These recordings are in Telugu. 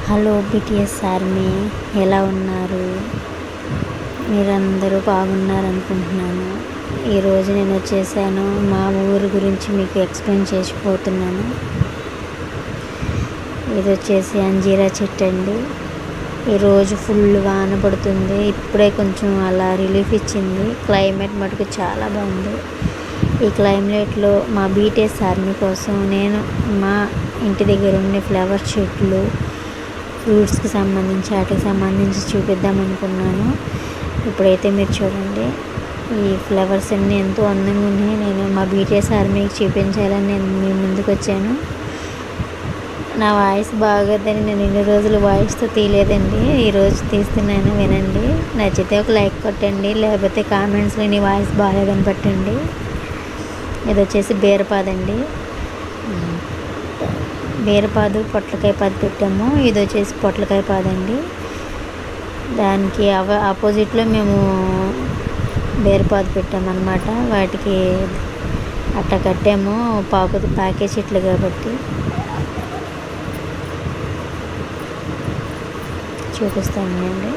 హలో బిటిఎస్ ఆర్మీ, ఎలా ఉన్నారు? మీరందరూ బాగున్నారనుకుంటున్నాను. ఈరోజు నేను వచ్చేసాను, మా ఊరు గురించి మీకు ఎక్స్ప్లెయిన్ చేసిపోతున్నాను. ఇది వచ్చేసి అంజీరా చెట్టు అండి. ఈరోజు ఫుల్ వాన పడుతుంది. ఇప్పుడే కొంచెం అలా రిలీఫ్ ఇచ్చింది. క్లైమేట్ మటుకు చాలా బాగుంది. ఈ క్లైమేట్లో మా బిటిఎస్ ఆర్మీ కోసం నేను మా ఇంటి దగ్గర ఉండే ఫ్లవర్ చెట్లు, ఫ్రూట్స్కి సంబంధించి వాటికి సంబంధించి చూపిద్దాం అనుకున్నాను. ఇప్పుడైతే మీరు చూడండి, ఈ ఫ్లవర్స్ అన్నీ ఎంతో అందంగా ఉన్నాయి. నేను మా బిటిఎస్ ఆర్మీకి చూపించాలని నేను మీ ముందుకు వచ్చాను. నా వాయిస్ బాగోద్దని నేను ఇన్ని రోజులు వాయిస్తో తీయలేదండి. ఈరోజు తీస్తున్నాను, వినండి. నచ్చితే ఒక లైక్ కొట్టండి, లేకపోతే కామెంట్స్లో నీ వాయిస్ బాగాలేదని పెట్టండి. ఇది వచ్చేసి బీరపాదండి. బీరపాదు, పొట్లకాయ పాదు పెట్టాము. ఇది వచ్చేసి పొట్లకాయ పాదండి. దానికి ఆపోజిట్లో మేము బీరపాదు పెట్టామన్నమాట. వాటికి అట్ట కట్టాము, పాకే చెట్లు కాబట్టి. చూపిస్తానండి.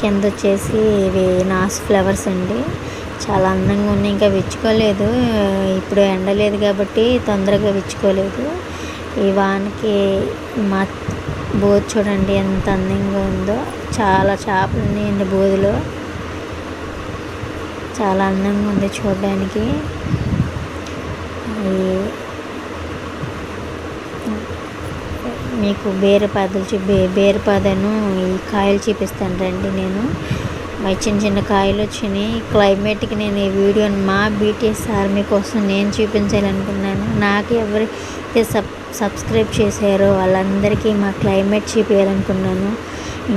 కింద వచ్చేసి ఇవి నాస్ ఫ్లవర్స్ అండి. చాలా అందంగా ఉన్నాయి. ఇంకా విచ్చుకోలేదు, ఇప్పుడు ఎండ లేదు కాబట్టి తొందరగా విచ్చుకోలేదు. ఈ వానకి మా బోధి చూడండి ఎంత అందంగా ఉందో. చాలా చేపలు ఉన్నాయండి బోధిలో. చాలా అందంగా ఉంది చూడడానికి. మీకు బీరపాదను ఈ కాయలు చూపిస్తాను రండి. నేను చిన్న చిన్న కాయలు వచ్చినాయి. క్లైమేట్కి నేను ఈ వీడియోని మా బిటిఎస్ ఆర్మీ కోసం నేను చూపించాలనుకున్నాను. నాకు ఎవరైతే సబ్స్క్రైబ్ చేశారో వాళ్ళందరికీ మా క్లైమేట్ చూపించాలనుకున్నాను.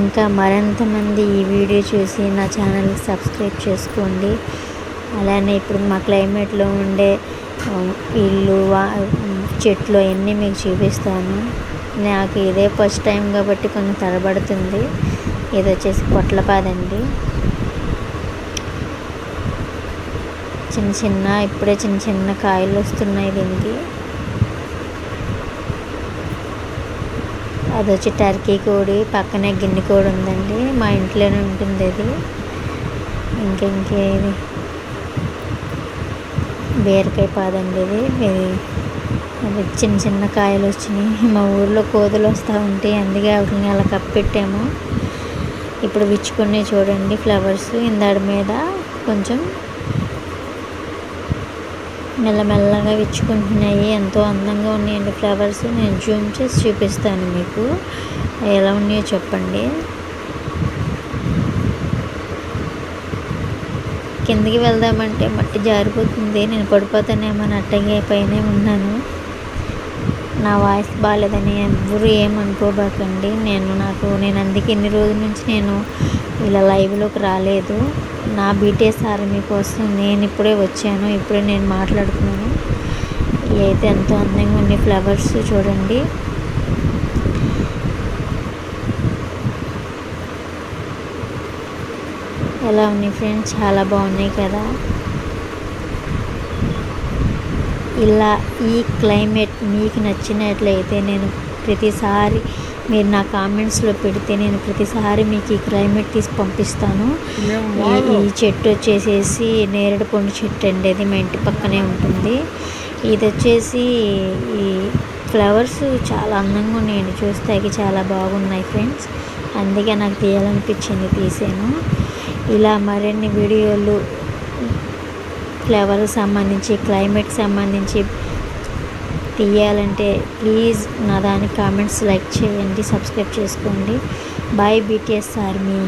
ఇంకా మరింతమంది ఈ వీడియో చూసి నా ఛానల్కి సబ్స్క్రైబ్ చేసుకోండి. అలానే ఇప్పుడు మా క్లైమేట్లో ఉండే ఇల్లు, చెట్లు అవన్నీ మీకు చూపిస్తాను. నాకు ఇదే ఫస్ట్ టైం కాబట్టి కొంచెం తడబడుతుంది. ఇది వచ్చేసి పొట్లపాదండి. ఇప్పుడే చిన్న చిన్న కాయలు వస్తున్నాయి దీనికి. అది వచ్చి టర్కీ కోడి, పక్కనే గిన్నె కోడి ఉందండి. మా ఇంట్లోనే ఉంటుంది అది. ఇంకేది బీరకాయ పాదండి. ఇది చిన్న చిన్న కాయలు వచ్చినాయి. మా ఊర్లో కోతులు వస్తూ ఉంటాయి, అందుకే వాటిని అలా కప్పెట్టాము. ఇప్పుడు విచ్చుకునే చూడండి ఫ్లవర్స్. ఇందాడి మీద కొంచెం మెల్లమెల్లగా విచ్చుకుంటున్నాయి. ఎంతో అందంగా ఉన్నాయండి ఫ్లవర్స్. నేను జూమ్ చేసి చూపిస్తాను మీకు, ఎలా ఉన్నాయో చెప్పండి. కిందికి వెళ్దామంటే మట్టి జారిపోతుంది, నేను పడిపోతానేమో అట్టగే పైనే ఉన్నాను. నా వాయిస్ బాగాలేదని ఎవ్వరూ ఏమనుకోబాకండి. నేను అందుకే ఇన్ని రోజుల నుంచి నేను ఇలా లైవ్లోకి రాలేదు. నా బిటిఎస్ ఆర్మీ కోసం నేను ఇప్పుడే వచ్చాను, ఇప్పుడే నేను మాట్లాడుతున్నాను. ఇవి అయితే ఎంతో అందంగా ఉన్నాయి ఫ్లవర్స్ చూడండి. ఎలా ఉన్నాయి ఫ్రెండ్స్? చాలా బాగున్నాయి కదా. ఇలా ఈ క్లైమేట్ మీకు నచ్చినట్లయితే నేను ప్రతిసారి మీరు నా కామెంట్స్లో పెడితే నేను ప్రతిసారి మీకు ఈ క్లైమేట్ తీసి పంపిస్తాను. ఈ చెట్టు వచ్చేసేసి నేరేడు పండు చెట్టు అండి. అది మా ఇంటి పక్కనే ఉంటుంది. ఇది వచ్చేసి ఈ ఫ్లవర్స్ చాలా అందంగా ఉన్నాయండి, చూస్తాకి చాలా బాగున్నాయి ఫ్రెండ్స్. అందుకే నాకు తీయాలనిపించింది, తీసాను. ఇలా మరిన్ని వీడియోలు ఫ్లవర్కి సంబంధించి, క్లైమేట్కి సంబంధించి తీయాలంటే ప్లీజ్ నా దానికి కామెంట్స్ లైక్ చేయండి, సబ్స్క్రైబ్ చేసుకోండి. Bye BTS army.